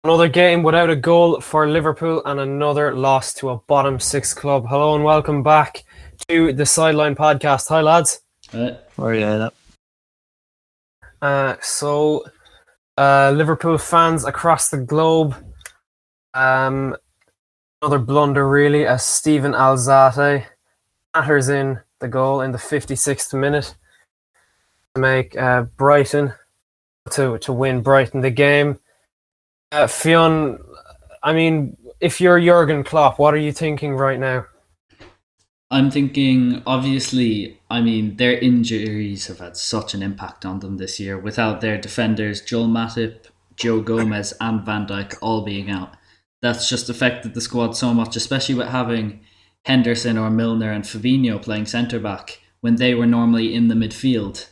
Another game without a goal for Liverpool and another loss to a bottom six club. Hello and welcome back to the Sideline Podcast. Hi lads. Liverpool fans across the globe. Another blunder really as Steven Alzate batters in the goal in the 56th minute to make Brighton to win Brighton the game. Fionn, I mean, if you're Jurgen Klopp, what are you thinking right now? I'm thinking, obviously, their injuries have had such an impact on them this year. Without their defenders, Joel Matip, Joe Gomez and Van Dijk all being out. That's just affected the squad so much, especially with having Henderson or Milner and Fabinho playing centre-back when they were normally in the midfield.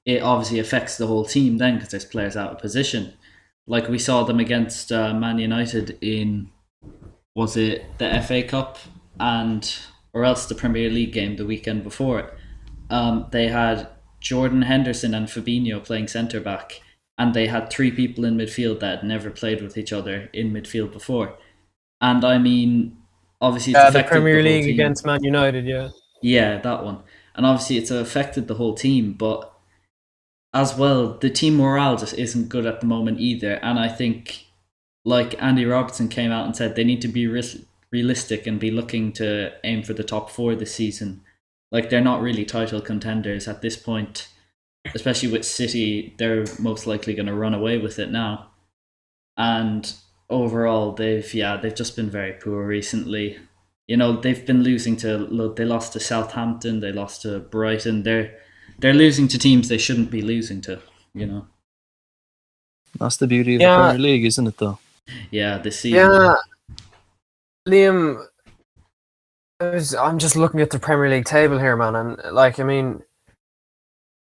It obviously affects the whole team then because there's players out of position. Like we saw them against Man United in, was it the FA Cup or else the Premier League game the weekend before it. They had Jordan Henderson and Fabinho playing centre-back, and they had three people in midfield that had never played with each other in midfield before. And obviously it's affected the Premier League team. against Man United, yeah. Yeah, that one. And obviously it's affected the whole team, but as well, the team morale just isn't good at the moment either. And I think, like Andy Robertson came out and said, they need to be realistic and be looking to aim for the top four this season. Like, they're not really title contenders at this point, especially with City. They're most likely going to run away with it now. And overall, they've just been very poor recently. You know, they've been losing they lost to Southampton, they lost to Brighton. They're losing to teams they shouldn't be losing to, you know. That's the beauty of the Premier League, isn't it, though? Yeah, this season. Yeah. Liam, I'm just looking at the Premier League table here, man, and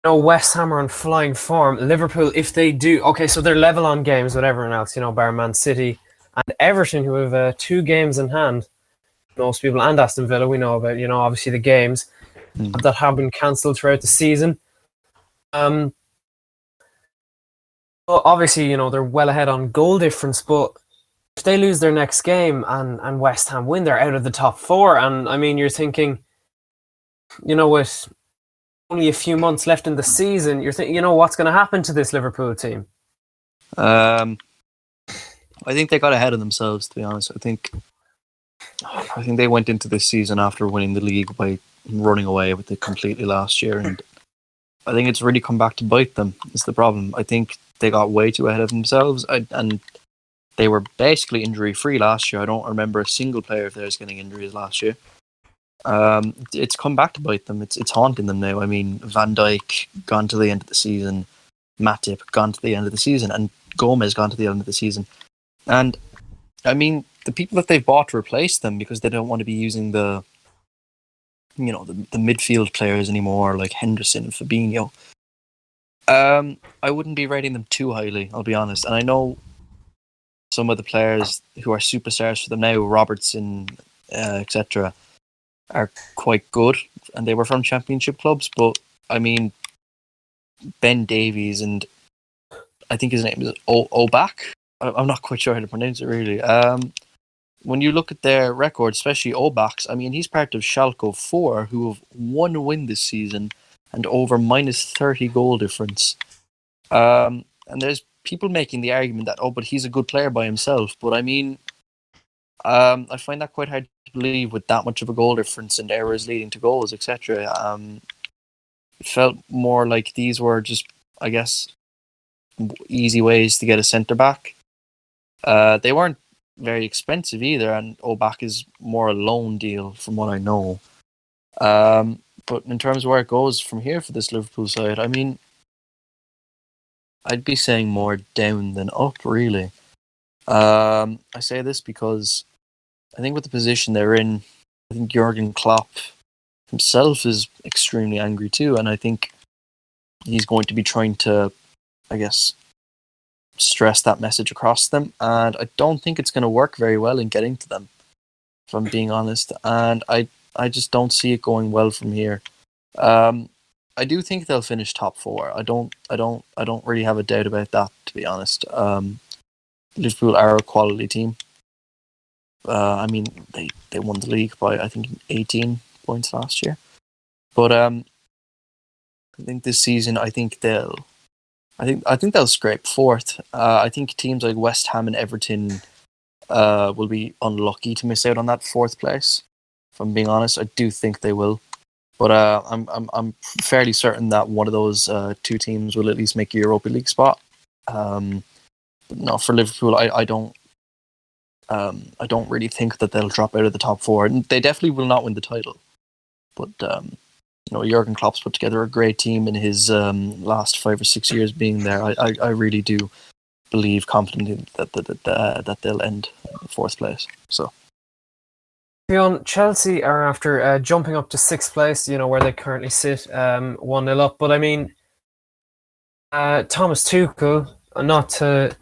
West Ham are on flying form. Liverpool, if they do, okay, so they're level on games with everyone else, bar Man City and Everton, who have 2 games in hand. Most people, and Aston Villa, we know about, obviously the games that have been cancelled throughout the season. But obviously, they're well ahead on goal difference, but if they lose their next game and West Ham win, they're out of the top 4. And you're thinking, with only a few months left in the season, you're thinking, what's going to happen to this Liverpool team? I think they got ahead of themselves, to be honest. I think they went into this season after winning the league by running away with it completely last year, and I think it's really come back to bite them. Is the problem. I think they got way too ahead of themselves, and they were basically injury-free last year. I don't remember a single player of theirs getting injuries last year. It's come back to bite them. It's haunting them now. I mean, Van Dijk gone to the end of the season, Matip gone to the end of the season, and Gomez gone to the end of the season. And I mean, the people that they've bought to replace them, because they don't want to be using the midfield players anymore, like Henderson and Fabinho. I wouldn't be rating them too highly, I'll be honest. And I know some of the players who are superstars for them now, Robertson, etc., are quite good, and they were from championship clubs. But I mean, Ben Davies and I think his name is Oback. I'm not quite sure how to pronounce it really. When you look at their record, especially Oback's, I mean, he's part of Schalke 04, who have 1 win this season and over minus 30 goal difference. And there's people making the argument that, but he's a good player by himself. But I mean, I find that quite hard to believe with that much of a goal difference and errors leading to goals, etc. It felt more like these were just, I guess, easy ways to get a centre-back. They weren't very expensive either, and Oback is more a loan deal from what I know. But in terms of where it goes from here for this Liverpool side, I mean, I'd be saying more down than up, really. I say this because I think with the position they're in, I think Jurgen Klopp himself is extremely angry too, and I think he's going to be trying to, I guess, stress that message across them, and I don't think it's going to work very well in getting to them, if I'm being honest. And I just don't see it going well from here. I do think they'll finish top 4. I don't really have a doubt about that, to be honest. Liverpool are a quality team. I mean, they won the league by I think 18 points last year, but I think this season I think they'll scrape fourth. I think teams like West Ham and Everton will be unlucky to miss out on that fourth place. If I'm being honest, I do think they will, but I'm fairly certain that one of those two teams will at least make a Europa League spot. No, for Liverpool, I don't really think that they'll drop out of the top four. And they definitely will not win the title. But Jurgen Klopp's put together a great team in his last 5 or 6 years being there. I really do believe confidently that they'll end in fourth place. So, Beyond Chelsea are after jumping up to sixth place, where they currently sit, 1-0 up. But I mean, Thomas Tuchel, not to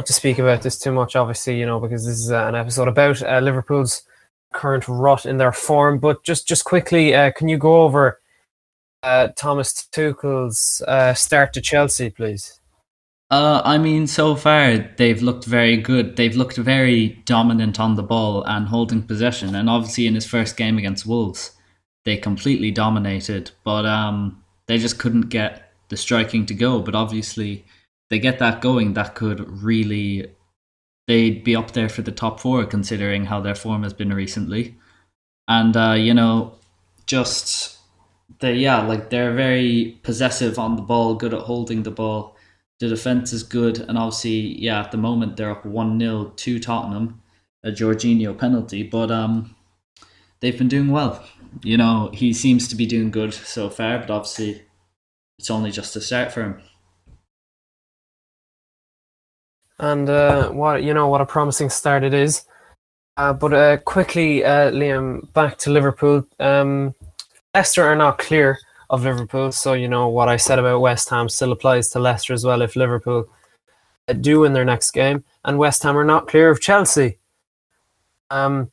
speak about this too much, obviously, because this is an episode about Liverpool's current rut in their form. But just quickly, can you go over Thomas Tuchel's start to Chelsea, please? I mean, so far they've looked very good. They've looked very dominant on the ball and holding possession. And obviously in his first game against Wolves, they completely dominated. But they just couldn't get the striking to go. But obviously they get that going, that could really... They'd be up there for the top four considering how their form has been recently. And, they're very possessive on the ball, good at holding the ball. The defence is good, and obviously, at the moment they're up 1-0 to Tottenham, a Jorginho penalty, but they've been doing well. He seems to be doing good so far, but obviously it's only just a start for him. And what a promising start it is. But quickly, Liam, back to Liverpool. Leicester are not clear of Liverpool, so what I said about West Ham still applies to Leicester as well if Liverpool do win their next game. And West Ham are not clear of Chelsea. And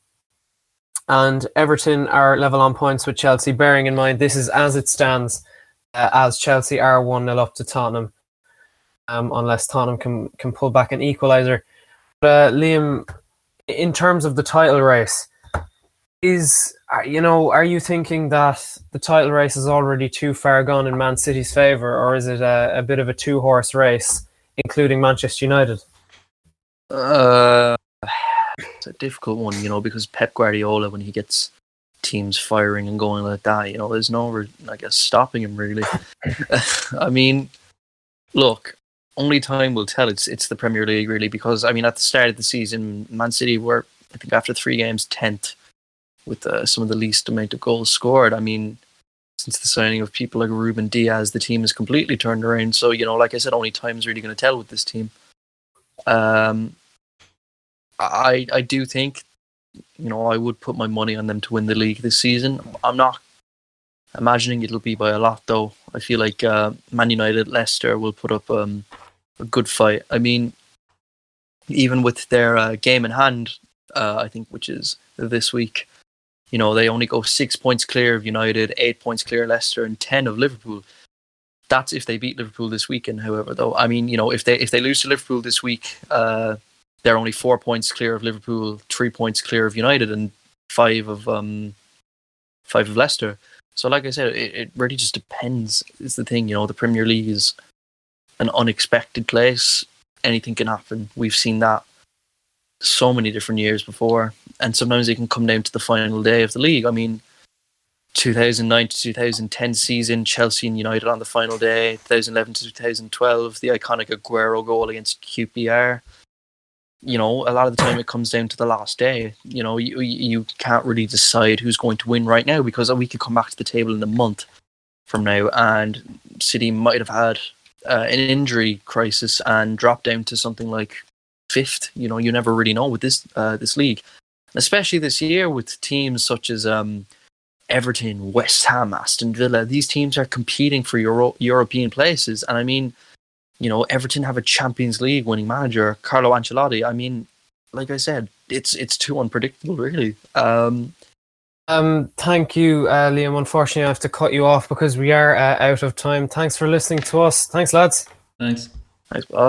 Everton are level on points with Chelsea, bearing in mind this is as it stands, as Chelsea are 1-0 up to Tottenham, unless Tottenham can pull back an equaliser. But Liam, in terms of the title race, are you thinking that the title race is already too far gone in Man City's favour, or is it a bit of a two-horse race, including Manchester United? It's a difficult one, because Pep Guardiola, when he gets teams firing and going like that, there's no, I guess, stopping him really. I mean, look, only time will tell. It's the Premier League really, because I mean, at the start of the season, Man City were, I think, after 3 games, 10th. With some of the least amount of goals scored. I mean, since the signing of people like Ruben Diaz, the team has completely turned around. So, like I said, only time's really going to tell with this team. I do think, I would put my money on them to win the league this season. I'm not imagining it'll be by a lot, though. I feel like Man United, Leicester will put up a good fight. I mean, even with their game in hand, I think, which is this week, they only go 6 points clear of United, 8 points clear of Leicester, and 10 of Liverpool. That's if they beat Liverpool this weekend, however, though. I mean, if they lose to Liverpool this week, they're only 4 points clear of Liverpool, 3 points clear of United, and 5 of Leicester. So like I said, it really just depends, is the thing. The Premier League is an unexpected place. Anything can happen. We've seen that so many different years before, and sometimes it can come down to the final day of the league. I mean, 2009 to 2010 season, Chelsea and United on the final day. 2011 to 2012, the iconic Aguero goal against QPR. A lot of the time it comes down to the last day. You can't really decide who's going to win right now, because we could come back to the table in a month from now and City might have had an injury crisis and drop down to something like 5th. You never really know with this league, especially this year with teams such as Everton, West Ham, Aston Villa. These teams are competing for European places, and I mean, Everton have a Champions League winning manager, Carlo Ancelotti. I mean, like I said, it's too unpredictable, really. Thank you, Liam. Unfortunately, I have to cut you off because we are out of time. Thanks for listening to us. Thanks, lads. Thanks, boss.